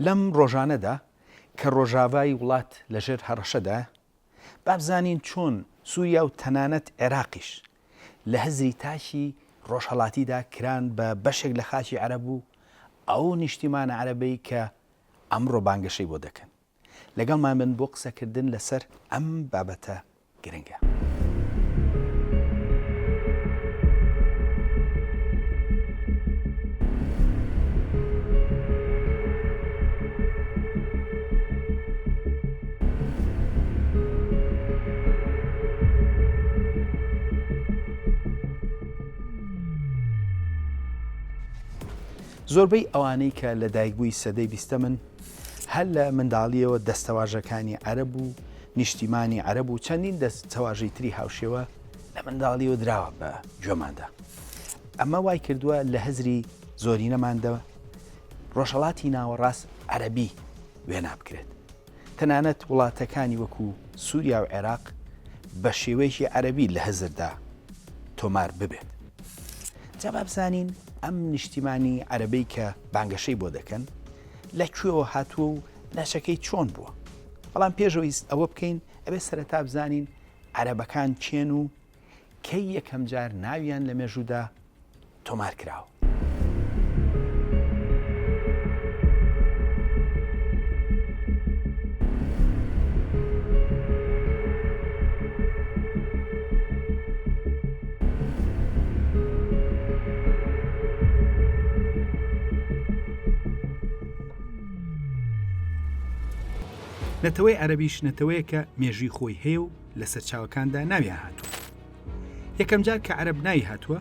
لەم ڕۆژانەدا کە ڕۆژاوای وڵات لەژێر هەڕەشەدا بابزانین چۆن سووریا و تەنانەت عێراقیش لە هەزری تاشی ڕۆژهەڵاتیدا کران بە بەشێک لە خاچی عەرەب و ئەو نیشتیمانە عەرەبەی کە ئەمڕۆ بانگەشەی بۆ دەکەن. لەگەڵمان من بۆ قسەکردن لەسەر ئەم بابەتە گرنگە. زۆربەی ئەوانەی کە لە دایکبووی سەدەی بیستەمن هەر لە منداڵیەوە دەستەواژەکانی عەرەب و نیشتیمانی عەرەب و چەندین دەستەواژەی تری هاوشێوە لە منداڵیەوە دراوە بە گوێماندا. ئەمە وای کردووە لە هەزری زۆرینەماندا ڕۆژهەڵاتی ناوەڕاست عەرەبی وێنە بکرێت. تەنانەت وڵاتەکانی وەکو سووریا و عێراق بە شێوەیەکی عەرەبی لە هەزردا تۆمار ببێت. جا بابزانین ئەم نیشتیمانی عەرەبەی کە بانگەشەی بۆ دەکەن لەکوێوە هاتووە و ناچەکەی چۆن بووە. بەڵام پێشەوەی ئەوە بکەین ئەبێ سەرەتا بزانین عەرەبەکان چێن و کەی یەکەم جار ناویان لە مێژوودا تۆمار کراوە. نەتەوەی عەرەبیش نەتەوەیە کە مێژووی خۆی هەیە و لە سەرچاوەکاندا ناویان هاتووە. یەکەم جار کە عەرەب ناوی هاتووە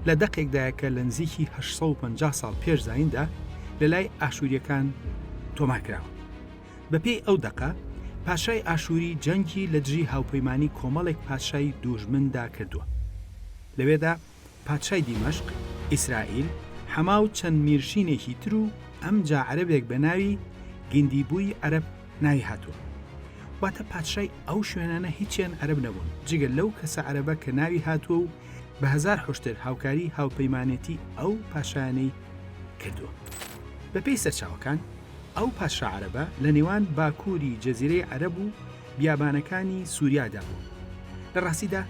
لە دەقێکدایە کە لە نزیکی 850 ساڵ پێش زایندا لە لای ئاشووریەکان تۆمار کراوە. بەپێی ئەو دەقە پاشای ئاشووری جەنگی لە دژی هاوپەیمانی کۆمەڵێک پادشای دوژمندا کردووە. لەوێدا پادشای دیمەشق، ئیسرائیل، حەما و چەند میرشینێکی تر و ئەمجا عەرەبێک بە ناوی گیندیبووی عەرەب ناوی هاتووە. واتە پادشای ئەو شوێنانە هیچیان عەرەب نەبوون جگە لەو کەسە عەرەبە کە ناوی هاتووە و بە هەزار حوشتر هاوکاری هاوپەیمانێتی ئەو پاشایانەی کردووە. بەپێی سەرچاوەکان ئەو پاشا عەرەبە لە نێوان باکووری جەزیرەی عەرەب و بیابانەکانی سووریادا بوو. لە ڕاستیدا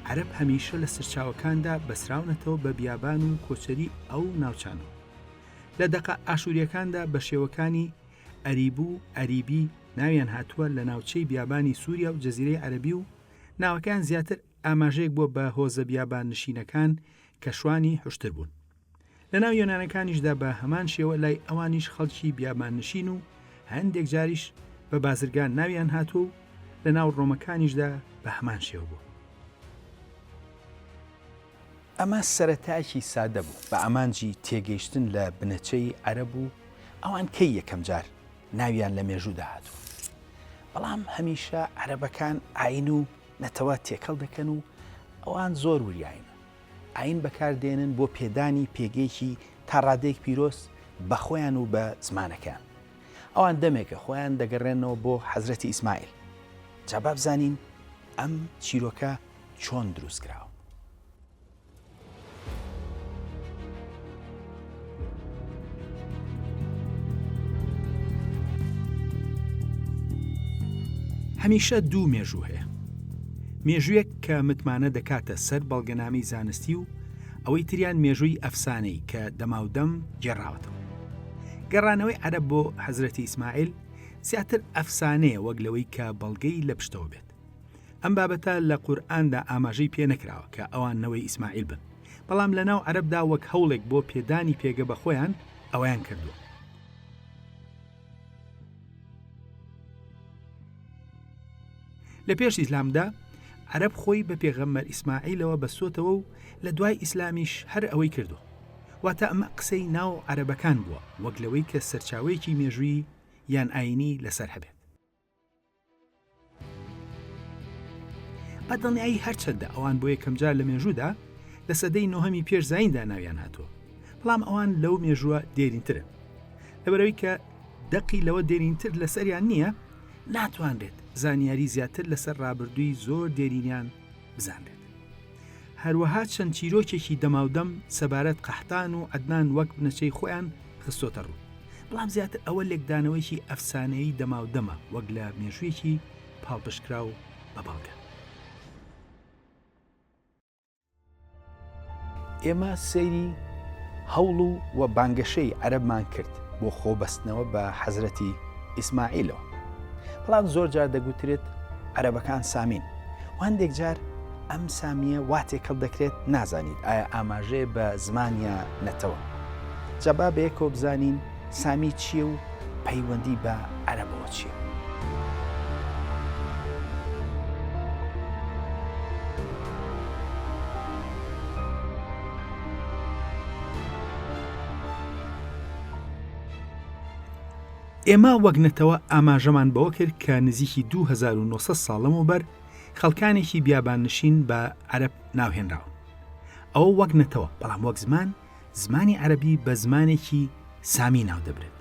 عەرەب هەمیشە لە سەرچاوەکاندا بەسراونەتەوە بە بیابان و کۆچەری ئەو ناوچانەوە. لە دەقە ئاشووریەکاندا بە شێوەکانی ئەریب و ئەریبی ناویان هاتووە لە ناوچەی بیابانی سووریا و جەزیرەی عەرەبی و ناوەکان زیاتر ئاماژەیەک بووە بە هۆزە بیابان نشینەکان کە شوانی حوشتر بوون. لە ناو یۆنانەکانیشدا بە هەمان شێوە لای ئەوانیش خەڵکی بیابان نشین و هەندێک جاریش بە بازرگان ناویان هاتووە و لە ناو ڕۆمەکانیشدا بە هەمان شێوە بوو. ئەمە سەرەتایەکی سادە بوو بە ئامانجی تێگەیشتن لە بنەچەی عەرەب و ئەوان کەی یەکەم جار ناویان لە مێژوودا هاتووە. بەڵام هەمیشە عەرەبەکان ئاین و نەتەوە تێکەڵ دەکەن و ئەوان زۆر وریاینە. ئاین بەکاردێنن بۆ پێدانی پێگەیەکی تا ڕادەیەک پیرۆز بە خۆیان و بە زمانەکان. ئەوان دەمێکە خۆیان دەگەڕێنەوە بۆ حەزرەتی ئیسماعیل. جا بابزانین ئەم چیرۆکە چۆن دروست کراوە. هەمیشە دوو مێژوو هەیە. مێژوویەک کە متمانە دەکاتە سەر بەڵگەنامەی زانستی و ئەوەی تریان مێژووی ئەفسانەی کە دەماودەم گێڕاوەتەوە. گەڕانەوەی عەرەب بۆ حەزرەتی ئیسماعیل زیاتر ئەفسانەیە وەک لەوەی کە بەڵگەی لە پشتەوە بێت. ئەم بابەتە لە قورئاندا ئاماژەی پێ نەکراوە کە ئەوان نەوەی ئیسماعیل بن. بەڵام لەناو عەرەبدا وەک هەوڵێک بۆ پێدانی پێگە بە خۆیان ئەویان کردووە. لە پێش ئیسلامدا عەرەب خۆی بە پێغەمبەر ئیسماعیلەوە بەستۆتەوە و لە دوای ئیسلامیش هەر ئەوەی کردووە. واتە ئەمە قسەی ناو عەرەبەکان بووە وەک لەوەی کە سەرچاوەیەکی مێژووی یان ئاینی لەسەر هەبێت. بەدڵنیایی هەرچەندە ئەوان بۆ یەکەم جار لە مێژوودا لە سەدەی نۆهەمی پێش زایندا ناویان هاتووە. بەڵام ئەوان لەو مێژووە دێرینترن. لەبەرەوەی کە دەقی لەوە دێرینتر لەسەریان نییە، ناتوانرێت زانیاری زیاتر لەسەر ڕابردووی زۆر دێرینیان بزانرێت. هەروەها چەند چیرۆکێکی دەماودەم سەبارەت قەحتان و عەدنان وەک بنەچەی خۆیان خستۆتە ڕوو. بەڵام زیاتر ئەوە لێکدانەوەیکی ئەفسانەیی دەما و دەما وەک لە مێژوویەکی پاڵپشکرا و بەباڵگە. ئێمە سەیری هەوڵ و بانگەشەی عەرەبمان کرد بۆ خۆبەستنەوە بە حەزرەتی ئیسماعیلەوە. بەڵام زۆر جار دەگوترێت عەرەبەکان سامین و هەندێک جار ئەم سامیە واتێک هەڵ دەکرێت نازانیت ئایا ئاماژەیە بە زمانیا نەتەوە. جەبا بەیەکەوە بزانین سامی چییە و پەیوەندی بە عەرەبەوە چییە. ئێمە وەک نەتەوە ئاماژەمان بەوە کرد کە نزیکی 2900 ساڵەمەوە بەر خەڵکانێکی بیاباننشین بە عەرەب ناوهێنراون. ئەوە وەک نەتەوە، بەڵام وەک زمانی عەرەبی بە زمانێکی سامی ناو دەبرێت.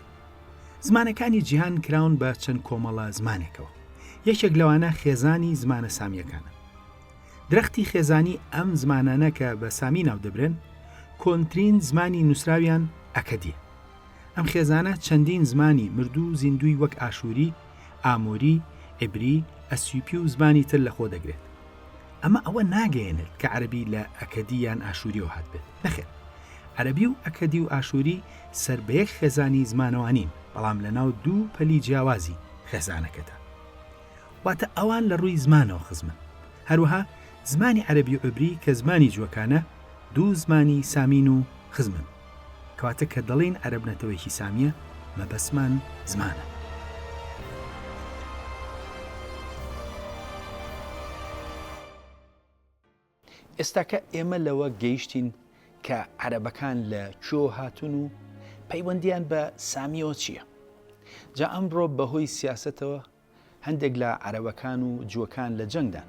زمانەکانی جیهان کراون بە چەند کۆمەڵە زمانێکەوە. یەکێک لەوانە خێزانی زمانە سامیەکانە. درەختی خێزانی ئەم زمانانە کە بە سامی ناو دەبرێن کۆنترین زمانی نووسراویان ئەکەدیە. ئەم خێزانە چەندین زمانی مردوو زیندوی وەک ئاشووری، ئامۆری، عیبری، ئەسیوپی و زمانی تر لەخۆ دەگرێت. ئەمە ئەوە ناگەیەنێت کە عەرەبی لە ئەکەدی یان ئاشووریەوە هات بێت. نەخێر، عەرەبی و ئەکەدی و ئاشووری سەر بە یەک خێزانی زمانەوانین، بەڵام لەناو دوو پەلی جیاوازی خێزانەکەدا. واتە ئەوان لە ڕووی زمانەوە خزمن. هەروەها زمانی عەرەبی و عیبری کە زمانی جووەکانە دوو زمانی سامین و خزمن. کەواتە کە دەڵێن عەرەب نەتەوەیەکی سامیە مەبەسمان زمانە. ئێستاکە ئێمە لەوە گەیشتین کە عەرەبەکان لە کوێ هاتون و پەیوەندیان بە سامیەوە چییە؟ جا ئەمڕۆ بەهۆی سیاسەتەوە هەندێک لە عەرەبەکان و جووەکان لە جەنگدان،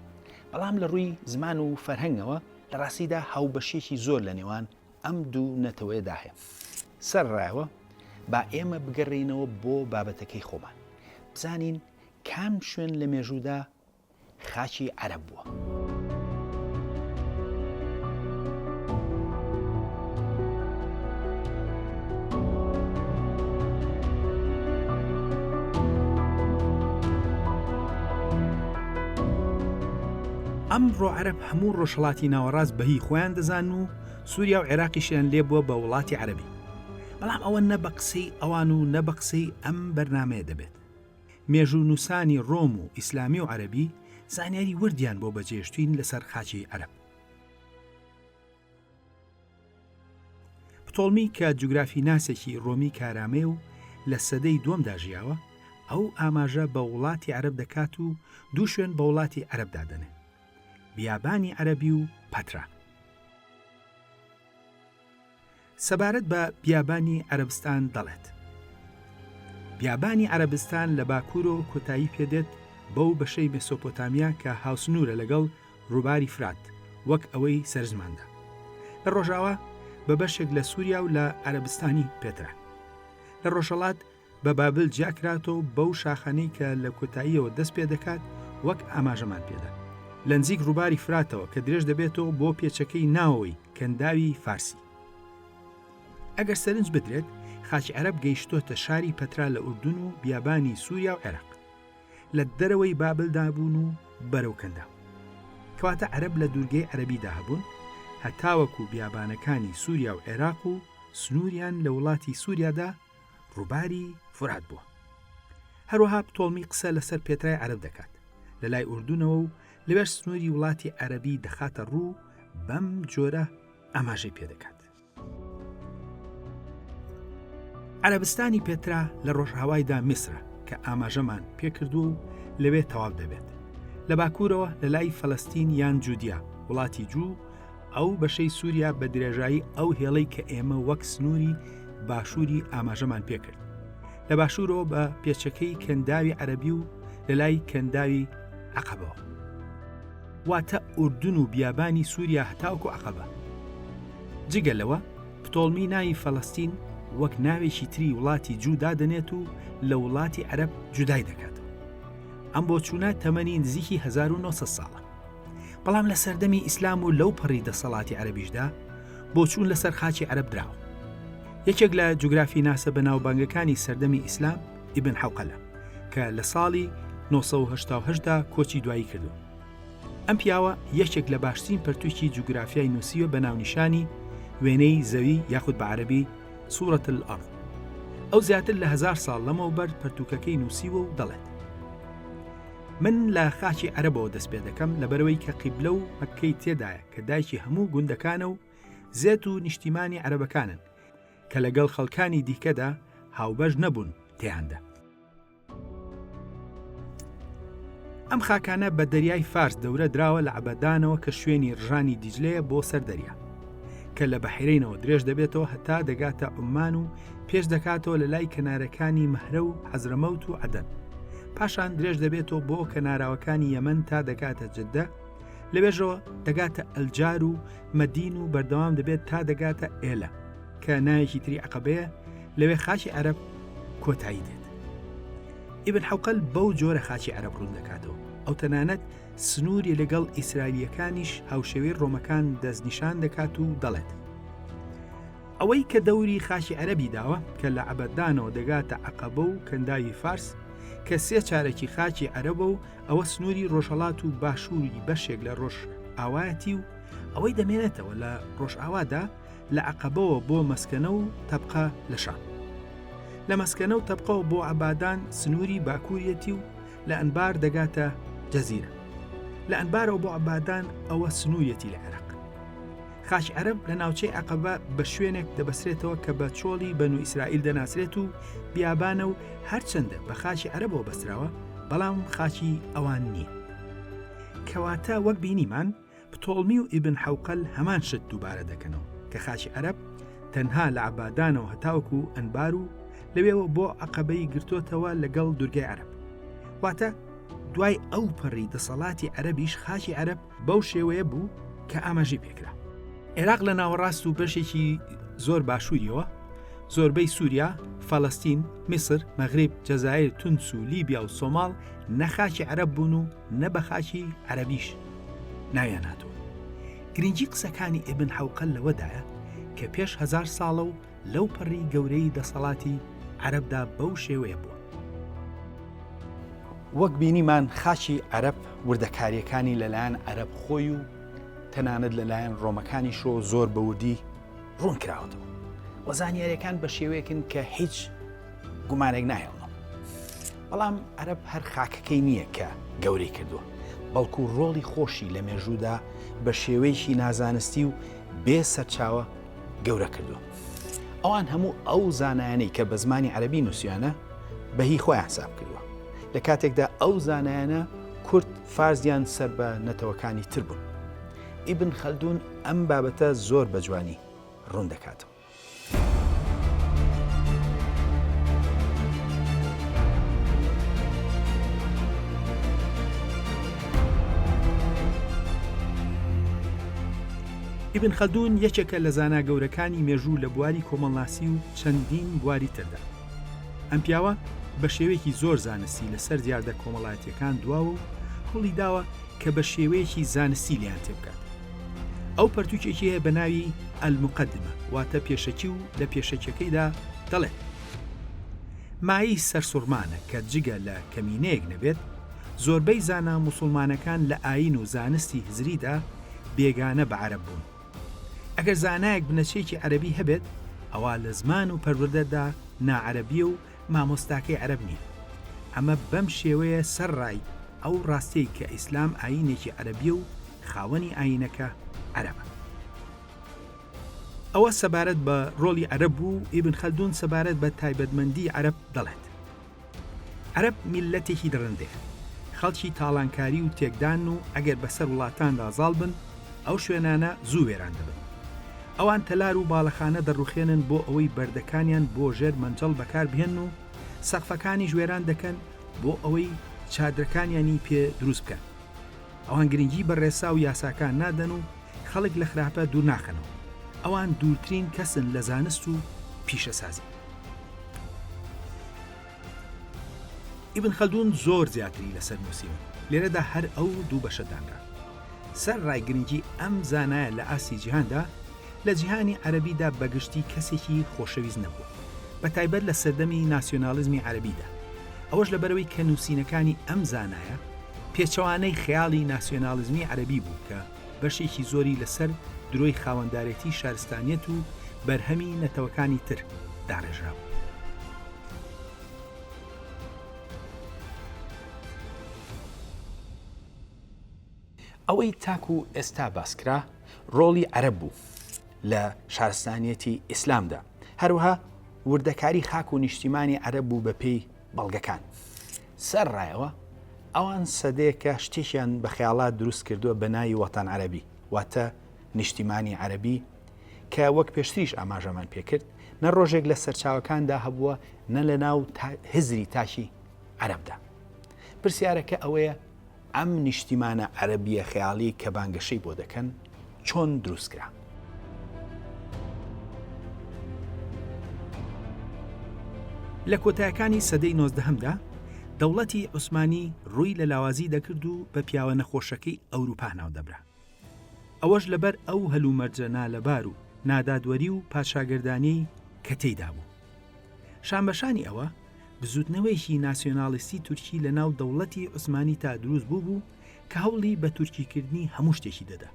بەڵام لە ڕووی زمان و فەرهەنگەوە لە ڕاستیدا هاوبەشێکی زۆر لە نێوان ئەم دوو نەتەوەیەدا هەیە. سەرڕایەوە با ئێمە بگەڕێنەوە بۆ بابەتەکەی خۆمان، بزانین کام شوێن لە مێژوودا خاکی عەرەب بووە. ئەمڕۆ عەرەب هەموو ڕۆژهەڵاتی ناوەڕاست بەهی خۆیان دەزان و سووریا و عێراقیشیان لێ بووە بە وڵاتی عەرەبی. بەڵام ئەوە نە بە قسەی ئەوان و نە بە قسەی ئەم بەرنامەیە دەبێت. مێژوو نووسانی ڕۆم و ئیسلامی و عەرەبی زانیاری وردیان بۆ بەجێهێشتوین لەسەر خاکی عەرەب. پتۆڵمی کە جوگرافی ناسێکی ڕۆمی کارامێ و لە سەدەی دووەمدا ژیاوە، ئەو ئاماژە بە وڵاتی عەرەب دەکات و دوو شوێن بە وڵاتی عەرەب دادەنێت: بیابانی عەرەبی و پەترا. سەبارەت بە بیابانی عەرەبستان دەڵێت: بیابانی عەرەبستان لە باکوور و کۆتایی پێدێت بەو بەشەی مێسۆپۆتامیا کە هاوسنوورە لەگەڵ ڕووباری فرات وەک ئەوەی سەرزماندا. لە ڕۆژاوە بە بەشێک لە سووریا و لە عەرەبستانی پێترا. لە ڕۆژهەڵات بە بابل جیاکراتەوە بەو شاخانەی کە لە کۆتاییەوە دەست پێ دەکات وەک ئاماژەمان پێدا، لە نزیک ڕووباری فراتەوە کە درێژ دەبێتەوە بۆ پێچەکەی ناوەوەی کەنداوی فارسی. ئەگەر سەرنج بدرێت، خاکی عەرەب گەیشتۆتە شاری پەترا لە ئوردون و بیابانی سووریا و عێراق، لە دەرەوەی بابلدا بوون و بەرەو کەندا. کەواتە عەرەب لە دوورگەی عەرەبیدا هەبوون، هەتاوەکو بیابانەکانی سووریا و عێراق و سنووریان لە وڵاتی سووریادا ڕووباری فرات بووە. هەروەها پتۆڵمی قسە لەسەر پێترای عەرەب دەکات لە لای ئوردونەوە و لەبەر سنووری وڵاتی عەرەبی دەخاتە ڕوو، بەم جۆرە ئاماژەی پێدەکات. عەرەبستانی پێترا لە ڕۆژهاوایدا میسرە کە ئاماژەمان پێکردو و لەوێ تەواو دەبێت. لە باکوورەوە لە لای فەلەستین یان جودیا وڵاتی جوو، ئەو بەشەی سووریا بە درێژایی ئەو هێڵەی کە ئێمە وەک سنووری باشووری ئاماژەمان پێکرد. لە باشوورەوە بە پێچەکەی کەنداوی عەرەبی و لە لای کەنداوی عەقەبەوە، واتە ئوردون و بیابانی سووریا هەتاوکو عەقەبە. جگە لەوە پتۆڵمی ناوی فەلەستین وەک ناوێکی تری وڵاتی جوو دادەنێت و لە وڵاتی عەرەب جودای دەکاتەوە. ئەم بۆچوونە تەمەنی نزیکی 1900 ساڵە. بەڵام لە سەردەمی ئیسلام و لەو پەڕی دەسەڵاتی عەرەبیشدا بۆچوون لەسەر خاکی عەرەب دراوە. یەکێک لە جوگرافی ناسە بەناوبانگەکانی سەردەمی ئیسلام ئیبن حەوقەلە کە لە ساڵی 1970دا کۆچی دوایی کردو. ئەم پیاوە یەکێک لە باشترین پەرتووکی جوگرافیای نووسیوە بە ناونیشانی وێنەی زەوی یاخود بە عەرەبی سوورەت الئەرض. ئەو زیاتر لە 1000 ساڵ لەمەوبەر پەرتووکەکەی نووسیوە و دەڵێت: من لە خاکی عەرەبەوە دەست پێ دەکەم لەبەرەوەی کە قیبلە و مەککەی تێدایە کە دایکی هەموو گوندەکانە و زێت و نیشتیمانی عەرەبەکانن کە لەگەڵ خەڵکانی دیکەدا هاوبەش نەبوون تێیاندا. ئەم خاکانە بە دەریای فارس دەورە دراوە لە عەبەدانەوە کە شوێنی ڕژانی دیجلەیە بۆ سەر دەریا کە لە بەحیرەینەوە درێژ دەبێتەوە هەتا دەگاتە عومان و پێش دەکاتەوە لە لای کەنارەکانی مەهرە و حەزرەمەوت و عەدەن. پاشان درێژ دەبێتەوە بۆ کەناراوەکانی یەمەن تا دەگاتە جدە، لەبێژەوە دەگاتە ئەلجار و مەدین و بەردەوام دەبێت تا دەگاتە ئێلە کە نایەکی تری عەقەبەیە، لەوێ خاکی عەرەب کۆتایی دێت. ئیبن حەوقەل بەو جۆرە خاکی عەرەب ڕوون دەکاتەوە. ئەو تەنانەت سنووری لەگەڵ ئیسرائیلیەکانیش هاوشێوەی ڕۆمەکان دەستنیشان دەکات و دەڵێت: ئەوەی کە دەوری خاکی عەرەبی داوە کە لە عەبەدانەوە دەگاتە عەقەبە و کەنداوی فارس کە 3 چارەکی خاکی عەرەبە و ئەوە سنووری ڕۆژهەڵات و باشووری بەشێک لە ڕۆژ ئاوایەتی و ئەوەی دەمێنێتەوە لە ڕۆژ ئاوادا لە عەقەبەوە بۆ مەسکەنە و تەبقە لە شام، لە مەسکەنە و تەبقەوە بۆ عەبادان سنووری باکووریەتی و لە ئەنبار دەگاتە جەزیرە، لە ئەنبارەوە بۆ عەبادان ئەوە سنووریەتی لە عێراق. خاکی عەرەب لە ناوچەی عەقەبە بە شوێنێک دەبەسرێتەوە کە بە چۆڵی بەنو ئیسرائیل دەناسرێت و بیابانە و هەرچەندە بە خاکی عەرەبەوە بەستراوە بەڵام خاکی ئەوان نییە. کەواتە وەک بینیمان پتۆڵمی و ئیبن حەوقەل هەمان شت دووبارە دەکەنەوە کە خاکی عەرەب تەنها لە عەبادانەوە هەتاوەکو ئەنبار و لەوێەوە بۆ عەقەبەی گرتوتەوە لەگەڵ دورگەی عەرەب. واتە دوای ئەو پەڕی دەسەڵاتی عەرەبیش خاکی عەرەب بەو شێوەیە بوو کە ئاماژەی پێکرا. عێراق لە ناوەڕاست و بەشێکی زۆر باشووریەوە، زۆربەی سووریا، فەڵەستین، میسر، مەغرب، جەزایر، تونس و لیبیا و سۆماڵ نەخاکی عەرەب بوون و نە بە خاکی عەرەبیش ناویان هاتووە. گرنگی قسەکانی ئیبن حەوقەل لەوەدایە کە پێش 1000 ساڵە و لەو پەڕی گەورەی دەسەڵاتی عەرەبدا بەو شێوەیە بووە. وەک بینیمان خاکی عەرەب وردەکاریەکانی لەلایەن عەرەب خۆی و تەنانەت لەلایەن ڕۆمەکانیشۆ زۆر بەوردی ڕوون کراوەتەوە. وەزانیاریەکان بە شێوەیەکن کە هیچ گومانێک ناهێڵنەوە. بەڵام عەرەب هەر خاکەکەی نییە کە گەورەی کردووە، بەڵکو ڕۆڵی خۆشی لە مێژوودا بە شێوەیەکی نازانستی و بێ سەرچاوە گەورە کردووە. ئەوان هەموو ئەو زانایانەی کە بە زمانی عەرەبی نووسیانە بەهی خۆیان حساب کردووە، لە کاتێکدا ئەو زانایانە کورد فارزیان سەر بە نەتەوەکانی تر بوون. ئیبن خەلدون ئەم بابەتە زۆر بە جوانی ڕوون دەکاتەوە. ئیبن خەلدون یەکێکە لە زانا گەورەکانی مێژوو لە بواری کۆمەڵناسی و چەندین بواری تردا. ئەم پیاوە بە شێوەیەکی زۆر زانستی لەسەر دیاردە کۆمەڵایەتیەکان دواوە و هەوڵی داوە کە بە شێوەیەکی زانستی لیان تێبکات. ئەو پەرتووکێکی هەیە بە ناوی ئەلموقەدمە، واتە پێشەکی و لە پێشەکیەکەیدا دەڵێت: مایی سەرسوڕمانە کە جگە لە کەمینەیەک نەبێت، زۆربەی زانا موسڵمانەکان لە ئاین و زانستی هزریدا بێگانە بە عەرەب بوون. ئەگەر زانایەک بنەچێکی عەرەبی هەبێت، ئەوە لە زمان و پەروەردەدا ناعەرەبیە و مامۆستاکەی عەرەب نییە. ئەمە بەم شێوەیە سەرڕای ئەو ڕاستەی کە ئیسلام ئاینێکی عەرەبیە و خاوەنی ئاینەکە عەرەبە. ئەوە سەبارەت بە ڕۆڵی عەرەب بوو. ئیبن خەلدون سەبارەت بە تایبەتمەندی عەرەب دەڵێت: عەرەب میللەتێکی درەندەیە، خەڵکی تاڵانکاری و تێکدان و ئەگەر بەسەر وڵاتاندا زاڵ بن، ئەو شوێنانە زوو وێران دەبن. ئەوان تەلار و باڵەخانە دەڕوخێنن بۆ ئەوەی بەردەکانیان بۆ ژێر مەنجەڵ بەکار بهێن و سەقفەکانی ژوێران دەکەن بۆ ئەوەی چادرەکانیانی پێ دروست بکەن. ئەوان گرنگی بە ڕێسا و یاساکان نادەن و خەڵک لە خراپە دوور ناخەنەوە. ئەوان دوورترین کەسن لە زانست و پیشەسازی. ئیبن خەلدون زۆر زیاتری لەسەر نووسیون. لێرەدا هەر ئەو دوو بەشەدانرا. سەر ڕای گرنگی ئەم زانایە لە ئاسی جیهاندا لە جیهانی عەرەبیدا بەگشتی کەسێکی خۆشەویست نەبوو، بە تایبەت لە سەردەمی ناسیۆنالیزمی عەرەبیدا. ئەوەش لەبەرەوەی کە نووسینەکانی ئەم زانایە پێچەوانەی خەیاڵی ناسیۆنالیزمی عەرەبی بوو کە بەشێکی زۆری لەسەر درۆی خاوەندارێتی شارستانیەت و بەرهەمی نەتەوەکانی تر داڕێژرا بوو. ئەوەی تاکو و ئێستا باسکرا ڕۆڵی عەرەب بوو لە شارستانیەتی ئیسلامدا، هەروەها وردەکاری خاک و نیشتیمانی عەرەب بوو بە پێی بەڵگەکان. سەرڕایەوە ئەوان سەدەیەکە شتێکیان بە خەیاڵات دروست کردووە بە ناوی وەتان عەرەبی، واتە نیشتیمانی عەرەبی، کە وەک پێشتریش ئاماژەمان پێکرد نە ڕۆژێک لە سەرچاوەکاندا هەبووە نە لە ناو هزری تاشی عەرەبدا. پرسیارەکە ئەوەیە ئەم نیشتیمانە عەرەبیە خەیاڵی کە بانگەشەی بۆ دەکەن چۆن دروستکرا؟ لە کۆتایەکانی سەدەی 19دا دەوڵەتی عوسمانی ڕووی لە لاوازی دەکرد و بە پیاوە نەخۆشەکەی ئەوروپا ناودەبرا. ئەوەش لەبەر ئەو هەلومەرجە نالەبار و نادادوەری و پادشاگردانی کە تێیدا بوو. شانبەشانی ئەوە بزوتنەوەیکی ناسیۆنالیستی تورکی لە ناو دەوڵەتی عوسمانی تا دروست بوو کە هەوڵی بە تورکیکردنی هەموو شتێکی دەدا.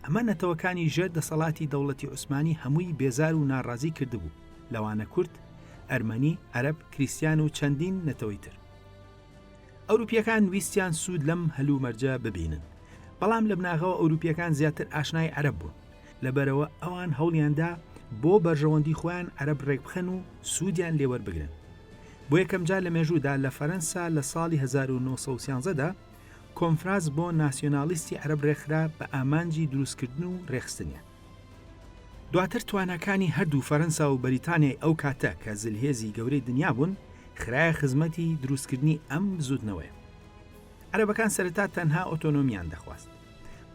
ئەمە نەتەوەکانی ژێر دەسەڵاتی دەوڵەتی عوسمانی هەمووی بێزار و ناڕازی کردبوو، لەوانە کورد، ئەرمەنی، عەرەب، کریستیان و چەندین نەتەوەی تر. ئەوروپیەکان ویستیان سوود لەم هەلومەرجە ببینن، بەڵام لە بناغەوە ئەوروپیەکان زیاتر ئاشنای عەرەب بوون، لەبەرەوە ئەوان هەوڵیاندا بۆ بەرژەوەندی خۆیان عەرەب ڕێکبخەن و سوودیان لێوەربگرن. بۆ یەکەم جار لە مێژوودا لە فەرەنسا لە ساڵی 1913دا کۆنفراز بۆ ناسیۆنالیستی عەرەب ڕێکخرا بە ئامانجی دروستکردن و ڕێخستنیان. دواتر توانەکانی هەردوو فەرەنسا و بەریتانیای ئەو کاتە کە زلهێزی گەورەی دنیا بوون خرایە خزمەتی دروستکردنی ئەم بزوتنەوەی. عەرەبەکان سەرەتا تەنها ئۆتۆنۆمیان دەخواست،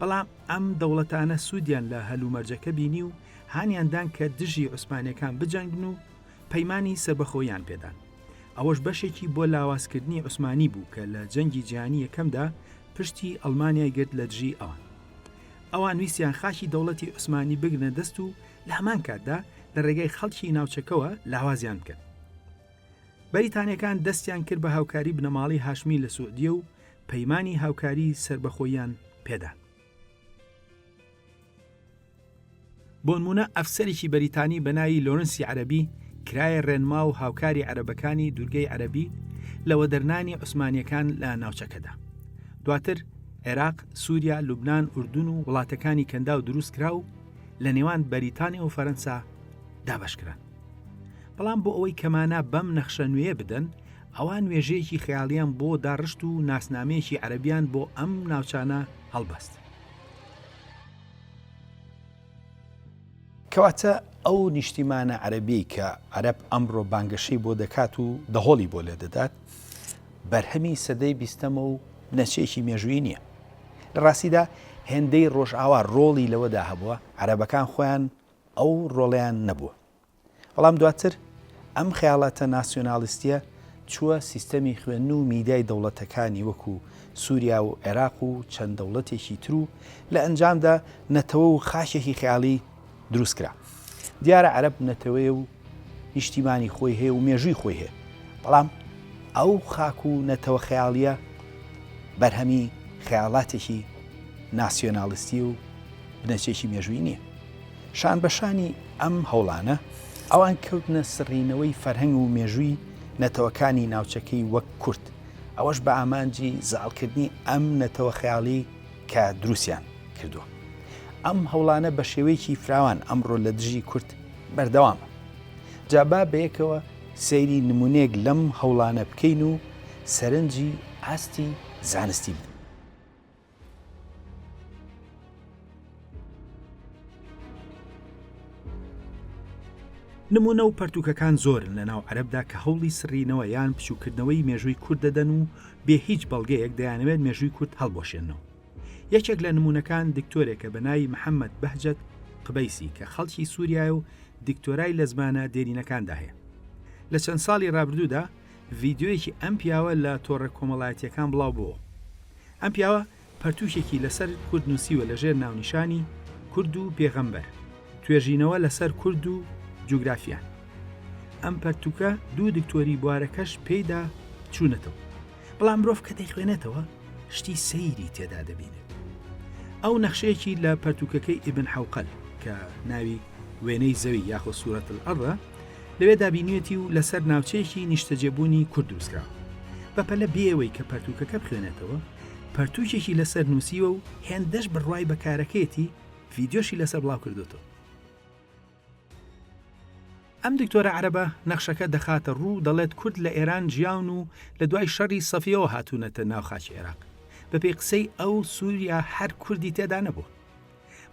بەڵام ئەم دەوڵەتانە سوودیان لە هەلومەرجەکە بینی و هانیاندان کە دژی عوسمانیەکان بجەنگن و پەیمانی سەربەخۆیان پێدان. ئەوەش بەشێکی بۆ لاوازکردنی عوسمانی بوو کە لە جەنگی جیهانی یەکەمدا پشتی ئەڵمانیای گرت لە دژی ئەوان. ئەوان ویسیان خاکی دەوڵەتی عوسمانی بگرنە دەست و لە هەمان کاتدا لە ڕێگەی خەڵکی ناوچەکەوە لاوازیان بکەن. بەریتانیەکان دەستیان کرد بە هاوکاری بنەماڵی هاشمی لە سوودیە و پەیمانی هاوکاری سەربەخۆیان پێدان. بۆ نمونە ئەفسەرێکی بەریتانی بە ناوی لۆرنسی عەرەبی کرایە ڕێنما و هاوکاری عەرەبەکانی دوورگەی عەرەبی لەوە دەرنانی عوسمانیەکان لە ناوچەکەدا. دواتر عێراق، سووریا، لوبنان، ئوردون و وڵاتەکانی کەندا و دروست کرا و لە نێوان بەریتانیا و فەرەنسا دابەشکران. بەڵام بۆ ئەوەی کەمانە بەم نەخشە نوێ بدەن، ئەوان وێژەیەکی خەیاڵیان بۆ داڕشت و ناسنامەیەکی عەرەبیان بۆ ئەم ناوچانە هەڵبەست. کەواتە ئەو نیشتیمانە عەرەبی کە عەرەب ئەمڕۆ بانگەشەی بۆ دەکات و دەهۆڵی بۆ لێ دەدات، بەرهەمی سەدەی 20ەمە و نەچێکی مێژووی نییە. لە ڕاستیدا هێندەی ڕۆژئاوا ڕۆڵی لەوەدا هەبووە، عەرەبەکان خۆیان ئەو ڕۆڵیان نەبووە. بەڵام دواتر ئەم خەیاڵاتە ناسیۆنالیستیە چووە سیستەمی خوێندن و میدیای دەوڵەتەکانی وەکو سووریا و عێراق و چەند دەوڵەتێکی تر و لە ئەنجامدا نەتەوە و خاکێکی خەیاڵی دروستکرا. دیارە عەرەب نەتەوەیە و نیشتیمانی خۆی هەیە و مێژووی خۆی هەیە، بەڵام ئەو خاک و نەتەوە خەیاڵیە بەرهەمی خەیاڵاتێکی ناسیۆنالیستی و بنەچێکی مێژووی نییە. شانبەشانی ئەم هەوڵانە ئەوان کەوتنە سڕینەوەی فەرهەنگ و مێژووی نەتەوەکانی ناوچەکەی وەک کورد، ئەوەش بە ئامانجی زاڵکردنی ئەم نەتەوە خەیاڵی کە دروستیان کردووە. ئەم هەوڵانە بە شێوەیەکی فراوان ئەمڕۆ لە دژی کورد بەردەوامە. جابا بەیەکەوە سەیری نمونەیەک لەم هەوڵانە بکەین و سەرنجی ئاستی زانستی بدەین. نمونە و پەرتوکەکان زۆرن لە ناو عەرەبدا کە هەوڵی سڕینەوە یان پچووکردنەوەی مێژووی کورد دەدەن و بێ هیچ بەڵگەیەک دەیانەوێت مێژووی کورد هەڵبۆشێنەوە. یەکێک لە نمونونەکان دکتۆرێکە بە ناوی محەممەد بەهجەت قبەیسی کە خەڵکی سووریا و دکتۆرای لە زمانە دێرینەکاندا هەیە. لە چەند ساڵی ڕابردوودا ڤیددیۆیەکی ئەم پیاوە لە تۆڕە کۆمەڵایەتیەکان بڵاو بووە. ئەم پیاوە پەرتوشێکی لەسەر کورد نووسیوە لەژێر ناونیشانی کورد و پێغەمبەر، توێژینەوە لەسەر کورد و جوگرافیان. ئەم پەرتوکە دوو دکتۆری بوارەکەش پێیدا چوونەتەوە، بەڵام مرۆڤ کە دەیخوێنێتەوە شتی سەیری تێدا دەبینێت. ئەو نەخشەیەکی لە پەرتوکەکەی ئیبن حەوقەل کە ناوی وێنەی زەوی یاخۆ سوورەت الئەڕە لەوێ دابینێتی و لەسەر ناوچەیەکی نیشتەجێبوونی کورد دروستکراوە. بەپەلە بێەوەی کە پەرتوکەکە بخوێنێتەوە، پەرتوکێکی لەسەر نووسیوە و هێندەش بڕوای بەکارەکەیەتی ڤیدیۆشی لەسەر بڵاو کردوتەوە. ئەم دکتۆرە عەرەبە نەخشەکە دەخاتە ڕوو، دەڵێت کورد لە ئێران ژیاون و لە دوای شەڕی سەفیەوە هاتوونەتە ناو خاکی عێراق. بەپێی قسەی ئەو سووریا هەر کوردی تێدا نەبوو.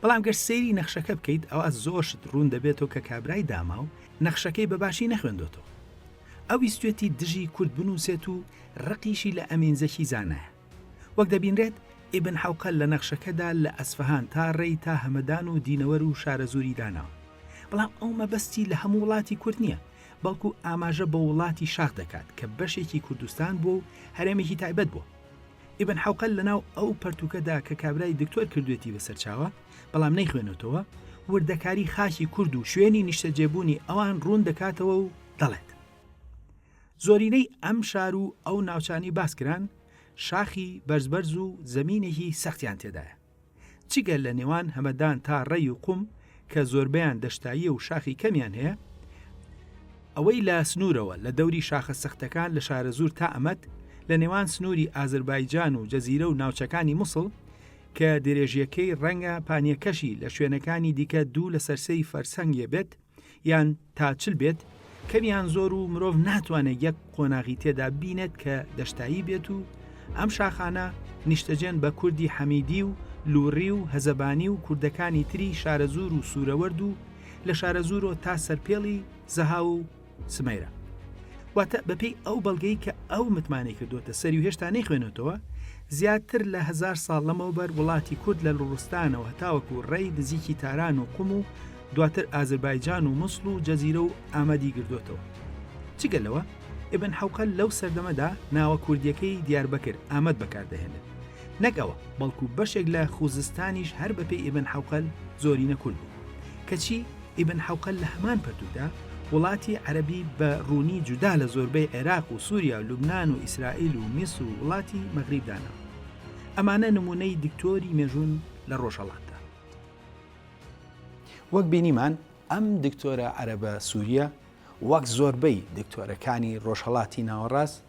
بەڵام گەر سەیری نەخشەکە بکەیت ئەوە زۆرشت ڕوون دەبێتەوە کە کابرای داما و نەخشەکەی بەباشی نەخوێندۆتەوە. ئەو ویستوێتی دژی کورد بنووسێت و ڕقیشی لە ئەمینزەکی زانایە. وەک دەبینرێت ئیبن حەوقەل لە نەخشەکەدا لە ئەسفەهان تا ڕێی تا هەمەدان و دینەوەر و شارەزووری داناوە. بەڵام ئەو مەبەستی لە هەموو وڵاتی کورد نییە، بەڵکو ئاماژە بە وڵاتی شاخ دەکات کە بەشێکی کوردستان بوو و هەرێمێکی تایبەت بوو. ئیبن حەوقەل لەناو ئەو پەرتوکەدا کە کابرای دکتۆر کردوێتی بەسەرچاوە بەڵام نەیخوێنێتەوە، وردەکاری خاکی کورد و شوێنی نیشتەجێبوونی ئەوان ڕوون دەکاتەوە و دەڵێت زۆرینەی ئەم شار و ئەو ناوچانی باسکران شاخی بەرزبەرز و زەمینێکی سەختیان تێدایە. چیگەر لە نێوان هەمەدان تا ڕێی و قوم کە زۆربیان دەشتاییە و شاخی کەمیان هەیە، ئەوەی لە سنوورەوە لە دەوری شاخە سەختەکان لە شارەزور تا ئەمەد، لە نێوان سنووری ئازربایجان و جەزیرە و ناوچەکانی مووسڵ کە درێژیەکەی ڕەنگە پانیەکەشی لە شوێنەکانی دیکە دوو لە سەرسەی فەرسەنگێ بێت یان تا چل بێت، کەمیان زۆر و مرۆڤ ناتوانێت یەک قۆناغی تێدا بینێت کە دەشتایی بێت و ئەم شاخانە نیشتەجێن بە کوردی حەمیدی و لووڕی و هەزەبانی و کوردەکانی تری شارەزور و سوورەوەرد و لە شارەزورۆ تا سەرپێڵی زەها و سمەیرە. واتە بەپێی ئەو بەڵگەی کە ئەو متمانەی کردوتە سەری و هێشتا نەیخوێنێتەوە، زیاتر لە 1000 ساڵ لەمەوبەر وڵاتی کورد لە لوڕستانەوە هەتاوەکو ڕێی نزیکی تاران و قوم و دواتر ئازربایجان و مووسڵ و جەزیرە و ئامەدی گردوتەوە. چگەلەوە ئیبن حەوقەل لەو سەردەمەدا ناوە کوردیەکەی دیاربەکر ئامەد بەکاردەهێنێت. نەکەوە بەڵکو بەشێک لە خوزستانیش هەر بەپێی ئیبن حەوقەل زۆرینە کورد بوو. کەچی ئیبن حەوقەل لە هەمان پەرتودا وڵاتی عەرەبی بە ڕوونی جودا لە زۆربەی عێراق و سووریا و لوبنان و ئیسرائیل و میسر و وڵاتی مەغریب داناوە. ئەمانە نمونەی دکتۆری مێژوون لە ڕۆژهەڵاتدا. وەک بینیمان ئەم دکتۆرە عەرەبە سووریە وەک زۆربەی دکتۆرەکانی ڕۆژهەڵاتی ناوەڕاست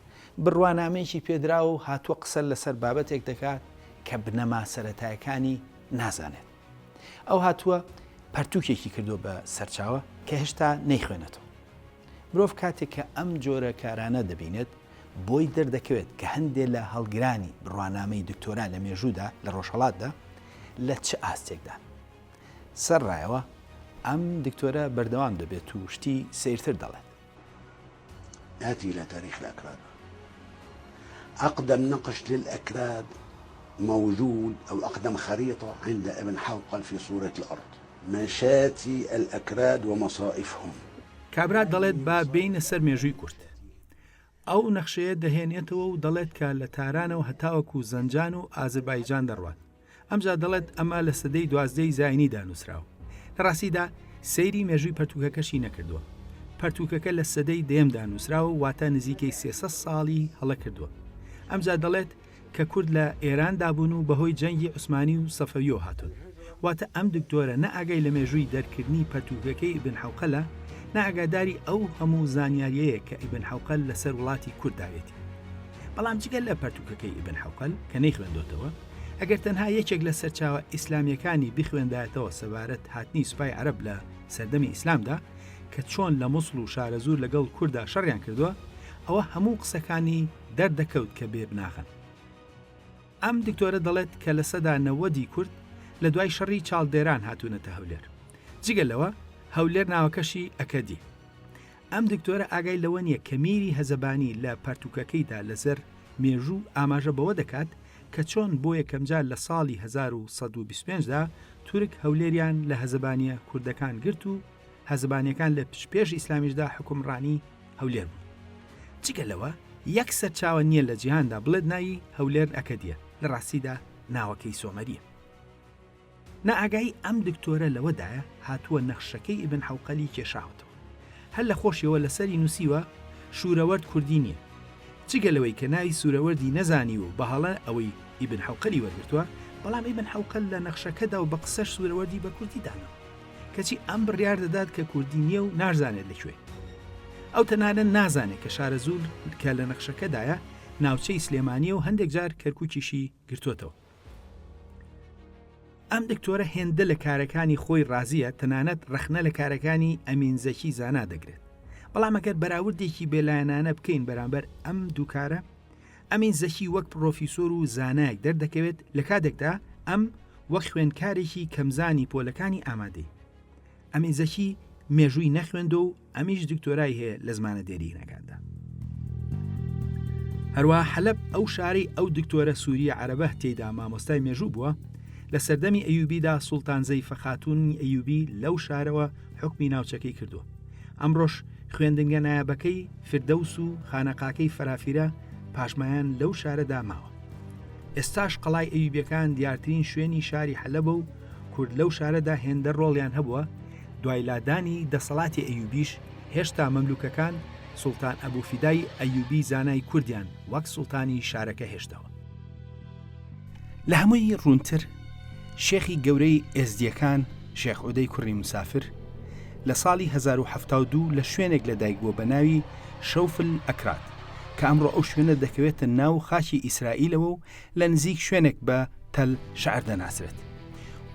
بڕوانامەیەکی پێدرا و هاتووە قسە لەسەر بابەتێک دەکات کە بنەما سەرەتایەکانی نازانێت. ئەو هاتووە پەرتوکێکی کردو بە سەرچاوە کە هێشتا نەیخوێنێتەوە. مرۆڤ کاتێک کە ئەم جۆرە کارانە دەبینێت بۆی دەردەکەوێت کە هەندێک لە هەڵگرانی بڕوانامەی دکتۆران لە مێژوودا لە ڕۆژهەڵاتدا لە چه ئاستێکدا. سەرڕایەوە ئەم دکتۆرە بەردەوام دەبێت و شتی سیرتر دەڵێت. نأتي إلى تاريخ الأكراد. أقدم نقش للأكراد موجود أو أقدم خريطة عند ابن حوقل في سورة الأرض، مشاتي الأكراد ومصائفهم. کابرا دەڵێت با بینە سەر مێژووی کورد. ئەو نەخشەیە دەهێنێتەوە و دەڵێت کە لە تارانەوە هەتاوەکو زەنجان و ئازربایجان دەڕوات. ئەمجا دەڵێت ئەمە لە سەدەی 12 زاینی دانووسراوە. لە ڕاستیدا سەیری مێژووی پەرتوکەکەشی نەکردووە. پەرتوکەکە لە سەدەی دێم دانووسراوە واتە نزیکەی 300 ساڵی هەڵە کردووە. ئەمجا دەڵێت کە کورد لە ئێران دابوون و بەهۆی جەنگی عوسمانی و سەفەویۆ هاتون. واتە ئەم دکتۆرە نە ئاگای لە مێژووی دەرکردنی پەرتوکەکەی ئیبن حەوقەلە، نە ئاگاداری ئەو هەموو زانیاریەیە کە ئیبن حەوقەل لەسەر وڵاتی کورد داوێتی. بەڵام جگەل لە پەرتوکەکەی ئیبن حەوقەل کە نەیخوێندۆتەوە، ئەگەر تەنها یەکێک لە سەرچاوە ئیسلامیەکانی بخوێندایەتەوە سەبارەت هاتنی سوپای عەرەب لە سەردەمی ئیسلامدا کە چۆن لە مووسڵ و شارەزور لەگەڵ کووردا شەڕیان کردووە، ئەوە هەموو قسەکانی دەردەکەوت کە بێ بناخن. ئەم دکتۆرە دەڵێت کە لە سەدا 90 کورد لە دوای شەڕی چاڵدێران هاتوونەتە هەولێر. جگەلەوە هەولێر ناوەکەشی ئەکەدی. ئەم دکتۆرە ئاگای لەوە نییە کە میری هەزەبانی لە پەرتوکەکەیدا لەسەر مێژوو ئاماژە بەوە دەکات کە چۆن بۆ یەکەمجار لە ساڵی 1925دا تورک هەولێریان لە هەزەبانیە کوردەکان گرت و هەزەبانیەکان لە پێش ئیسلامیشدا حکومڕانی هەولێر بوون. جگەلەوە یەک سەرچاوە نییە لە جیهاندا بڵێت ناوی هەولێر ئەکەدیە، لە ڕاستیدا ناوەکەی سۆمەریە. نائگایی ئەم دکتۆرە لەوەدایە هاتووە نەخشەکەی ئیبن حەوقەلی کێشاوەتەوە. هەر لە خۆشیەوە لەسەری نووسیوە شوورەوەرد کوردی نییە. جگەلەوەی کە ناوی سوورەوەردی نەزانی و بەهاڵە ئەوەی ئیبن حەوقەلی وەرگرتووە، بەڵام ئیبن حەوقەل لە نەخشەکەدا و بە قسەش سوورەوەردی بە کوردی دانا، کەچی ئەم بڕیار دەدات کە کوردی نییە و نازانێت لەکوێ. ئەو تەنانەت نازانێت کە شارە زوول کە لە نەخشەکەدایە ناوچەی سلێمانیە و هەندێک جار کەرکووکیشی گرتووەتەوە. ئەم دکتۆرە هێندە لە کارەکانی خۆی ڕازیە، تەنانەت ڕەخنە لە کارەکانی ئەمین زەکی زانا دەگرێت. بەڵام ئەگەر بەراوردێکی بێلایەنانە بکەین بەرامبەر ئەم دووکارە، ئەمین زەکی وەک پرۆفیسۆر و زانایەک دەردەکەوێت لە کاتێکدا ئەم وەک خوێندکارێکی کەمزانی پۆلەکانی ئامادەی. ئەمین زەکی مێژووی نەخوێندە و ئەمیش دکتۆرای هەیە لە زمانە دێرینەکاندا. هەروە حەلەب ئەو شارەی ئەو دکتۆرە سووریە عەرەبە تێیدا مامۆستای مێژوو بووە، لە سەردەمی ئەیوبیدا سوڵتان زەیفە خاتوونی ئەیوبی لەو شارەوە حکمی ناوچەکەی کردووە. ئەمڕۆژ خوێندنگە نایابەکەی فردەوس و خانەقاکەی فەرافیرە پاشمایان لەو شارەدا ماوە. ئێستاش قەڵای ئەیوبیەکان دیارترین شوێنی شاری حەلەبە و کورد لەو شارەدا هێندە ڕۆڵیان هەبووە. دوای لادانی دەسەڵاتی ئەیوبیش هێشتا مەملوکەکان سوڵتان ئەبوفیدای ئەیوبی زانای کوردیان وەک سوڵتانی شارەکە هێشتەوە. لە هەمووی ڕوونتر شێخی گەورەی ئێزدیەکان شێخ عودەی کوڕی مسافر لە ساڵی 1972 لە شوێنێک لەدایک بووە بە ناوی شەوفل ئەکرات کە ئەمڕۆ ئەو شوێنە دەکەوێتە ناو خاکی ئیسرائیلەوە و لە نزیک شوێنێک بە تەل شەعر دەناسرێت.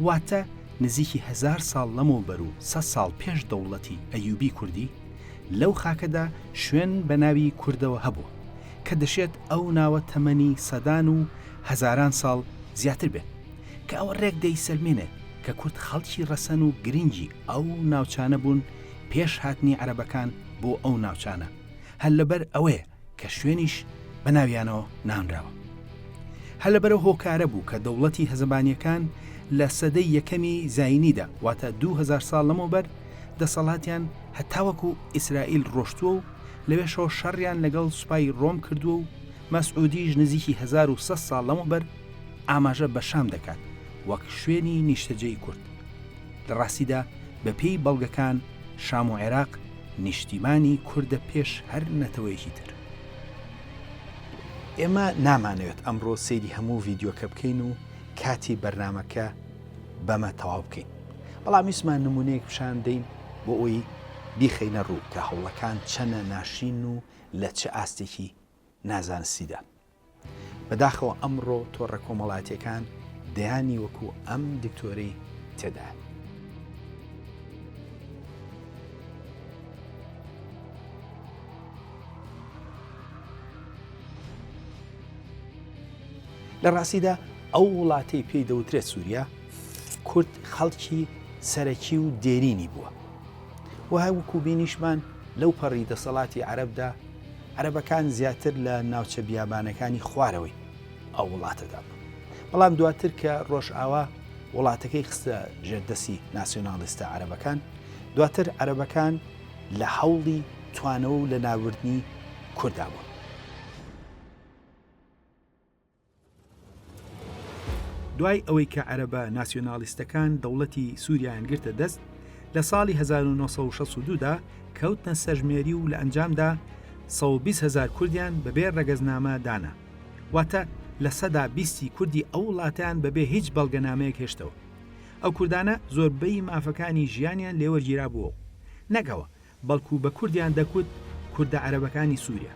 واتە نزیکی 1000 ساڵ لەمەوبەر و 100 ساڵ پێش دەوڵەتی ئەیوبی کوردی لەو خاکەدا شوێن بە ناوی کوردەوە هەبوو کە دەشێت ئەو ناوە تەمەنی سەدان و هەزاران ساڵ زیاتر بێت، کە ئەوە ڕێک دەیسەلمێنێت کە کورد خەڵکی ڕەسەن و گرنگی ئەو ناوچانە بوون پێش هاتنی عەرەبەکان بۆ ئەو ناوچانە، هەر لەبەر ئەوەیە کە شوێنیش بە ناویانەوە نامراوە. هەر لەبەرەوە هۆکارە بوو کە دەوڵەتی هەزەبانیەکان لە سەدەی یەکەمی زاینیدا واتە 2000 ساڵ لەمەوبەر دەسەڵاتیان هەتاوەکو ئیسرائیل ڕۆشتووە و لەوێشەوە شەڕیان لەگەڵ سوپای ڕۆم کردووە و مەسعودیش نزیکی 1100 ساڵ لەمەوبەر ئاماژە بە شام دەکات وەک شوێنی نیشتەجێی کورد. لە ڕاستیدا بە پێی بەڵگەکان شام و عێراق نیشتیمانی کوردە پێش هەر نەتەوەیەکی تر. ئێمە نامانەوێت ئەمڕۆ سەیری هەموو ڤیدیۆکە بکەین و کاتی بەرنامەکە بەمە تەواو بکەین، بەڵام ویسمان نمونەیەک پیشان دەین بۆ ئەوی بیخەینە ڕوو کە هەوڵەکان چەنە ناشین و لە چه ئاستێکی نازانستیدا. بەداخەوە ئەمڕۆ تۆڕە کۆمەڵاتیەکان دەیانی وەکو ئەم دکتۆرەی تێدا. لە ڕاستیدا ئەو وڵاتەی پێی دەوترێت سووریا کورد خەڵکی سەرەکی و دێرینی بووە. وهە وەکو بینیشمان لەو پەڕی دەسەڵاتی عەرەبدا عەرەبەکان زیاتر لە ناوچە بیابانەکانی خوارەوەی ئەو وڵاتەدا بوو. بەڵام دواتر کە ڕۆژئاوا وڵاتەکەی خستە ژێردەسی ناسیۆناڵیستە عەرەبەکان، دواتر عەرەبەکان لە هەوڵی توانەوە و لە ناوردنی کووردا بوون. دوای ئەوەی کە عەرەبە ناسیۆناڵیستەکان دەوڵەتی سووریایان گرتە دەست، لە ساڵی 1962دا کەوتنە سەرژمێری و لە ئەنجامدا 120,000 کوردیان بەبێ ڕەگەزنامە دانا، واتە لە سەدا 20 کوردی ئەو وڵاتیان بەبێ هیچ بەڵگەنامەیەک هێشتەوە. ئەو کوردانە زۆربەی مافەکانی ژیانیان لێوەرگیرا بووە، نەگەوە بەڵکو بە کوردیان دەکوت کوردە عەرەبەکانی سووریا.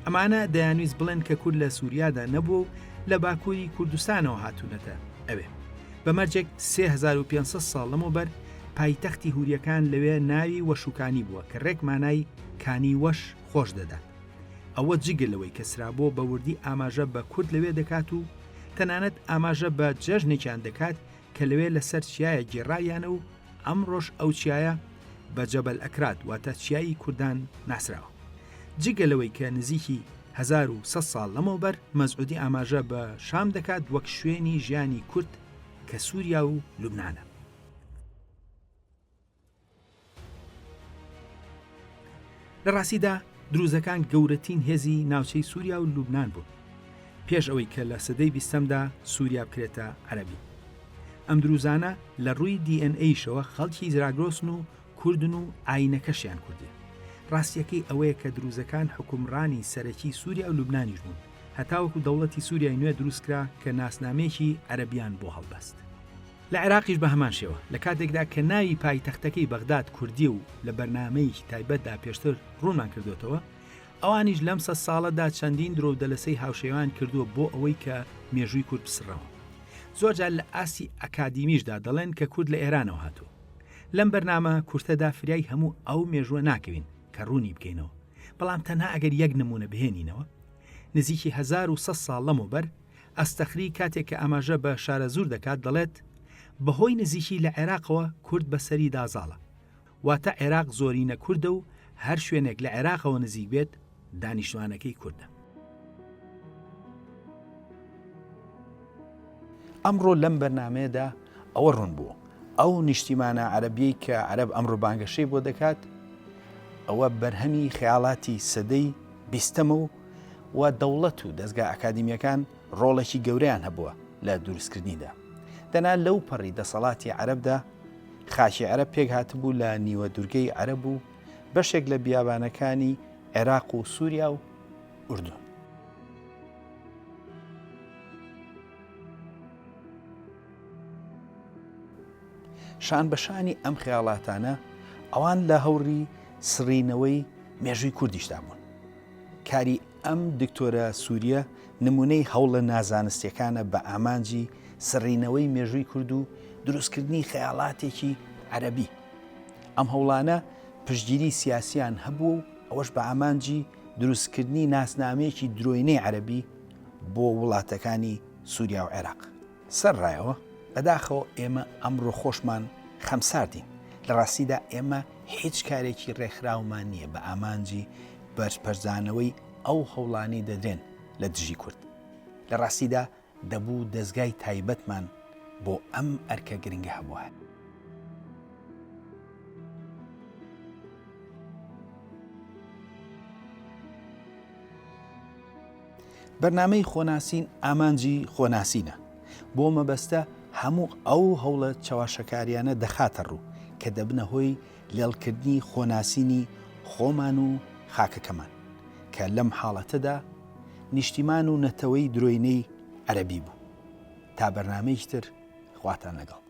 ئەمانە دەیانویست بڵێن کە کورد لە سووریادا نەبوو و لە باکووری کوردستانەوە هاتوونەتە ئەوێ. بەمەرجێک 3500 ساڵ لەمەوبەر پایتەختی هوریەکان لەوێ ناوی وەشوکانی بووە کە ڕێک مانای کانی وەش خۆش دەدات. ئەوە جگەلەوەی کەسرابۆ بە وردی ئاماژە بە کورد لەوێ دەکات و تەنانەت ئاماژە بە جەژنێکیان دەکات کە لەوێ لەسەر چیایە گێڕایانە و ئەمڕۆژ ئەو چیایە بە جەبەل ئەکرات واتە چیایی کوردان ناسراوە. جگەلەوەی کە نزیکی 1100 ساڵ لەمەوبەر مەسعودی ئاماژە بە شام دەکات وەک شوێنی ژیانی کورد کە سووریا و لوبنانە. لە ڕاستیدا دروزەکان گەورەترین هێزی ناوچەی سووریا و لوبنان بوون پێش ئەوەی کە لە سەدەی 20دا سووریا بکرێتە عەرەبی. ئەم دروزانە لە ڕووی DNA شەوە خەڵکی زراگرۆسن و کوردن و ئاینەکەشیان کوردێ. ڕاستیەکەی ئەوەیە کە دروزەکان حکومڕانی سەرەکی سووریا و لوبنانیش بوون، هەتاوەکو دەوڵەتی سووریای نوێ دروستکرا کە ناسنامێکی عەرەبیان بۆ هەڵبەست. لە عێراقیش بە هەمان شێوە لە کاتێکدا کە ناوی پایتەختەکەی بەغداد کوردی و لە بەرنامەیەکی تایبەتدا پێشتر ڕوونمان کردوێتەوە، ئەوانیش لەم سە ساڵەدا چەندین درۆ دەلەسەی هاوشێوان کردووە بۆ ئەوەی کە مێژووی کورد بسڕەوە. زۆرجار لە ئاسی ئەکادیمیشدا دەڵێن کە کورد لە ئێرانەوە هاتووە. لەم بەرنامە کورتەدا فریای هەموو ئەو مێژووە ناکەوین کە ڕوونی بکەینەوە، بەڵام تەنها ئەگەر یەک نمونە بهێنینەوە. نزیکی 1100 ساڵ لەمەوبەر ئەستەخری کاتێک کە ئاماژە بە شارە زوور دەکات دەڵێت بەهۆی نزیکی لە عێراقەوە کورد بەسەری دازاڵە، واتە عێراق زۆرینە کوردە و هەر شوێنێک لە عێراقەوە نزیک بێت دانیشتوانەکەی کوردە. ئەمڕۆ لەم بەرنامەیەدا ئەوە ڕوون بوو ئەو نیشتیمانە عەرەبیەی کە عەرەب ئەمڕۆ بانگەشەی بۆ دەکات ئەوە بەرهەمی خەیاڵاتی سەدەی بیستەمە و دەوڵەت و دەستگا ئەکادیمیەکان ڕۆڵێکی گەورەیان هەبووە لە دروستکردنیدا. دەنا لەو پەڕی دەسەڵاتی عەرەبدا خاکی عەرەب پێک هاتبوو لە نیوە دوورگەی عەرەب و بەشێک لە بیابانەکانی عێراق و سووریا و ئوردون. شان بەشانی ئەم خەیاڵاتانە ئەوان لە هەوڕی سڕینەوەی مێژووی کوردیشدا بوون. کاری ئەم دکتۆرە سووریە نمونەی هەوڵە نازانستیەکانە بە ئامانجی سڕینەوەی مێژووی کورد و دروستکردنی خەیاڵاتێکی عەرەبی. ئەم هەوڵانە پشتگیری سیاسیان هەبوو و ئەوەش بە ئامانجی دروستکردنی ناسنامەیەکی درۆینەی عەرەبی بۆ وڵاتەکانی سووریا و عێراق. سەرڕایەوە بەداخەوە ئێمە ئەمڕۆ خۆشمان خەمساردین. لە ڕاستیدا ئێمە هیچ کارێکی ڕێکخراومان نییە بە ئامانجی بەرپەرزانەوەی ئەو هەوڵانی دەدرێن لە دژی کورد. لە ڕاستیدا دەبوو دەستگای تایبەتمان بۆ ئەم ئەرکە گرنگە هەبووە. بەرنامەی خۆناسین ئامانجی خۆناسینە بۆ مەبەستە هەموو ئەو هەوڵە چاواشەکاریانە دەخاتە ڕوو کە دەبنە هۆی لێڵکردنی خۆناسینی خۆمان و خاکەکەمان کە لەم حاڵەتەدا نیشتیمان و نەتەوەی درۆینەی عەرەبی بوو. تا بەرنامەیەکی تر خواتان لەگەڵ.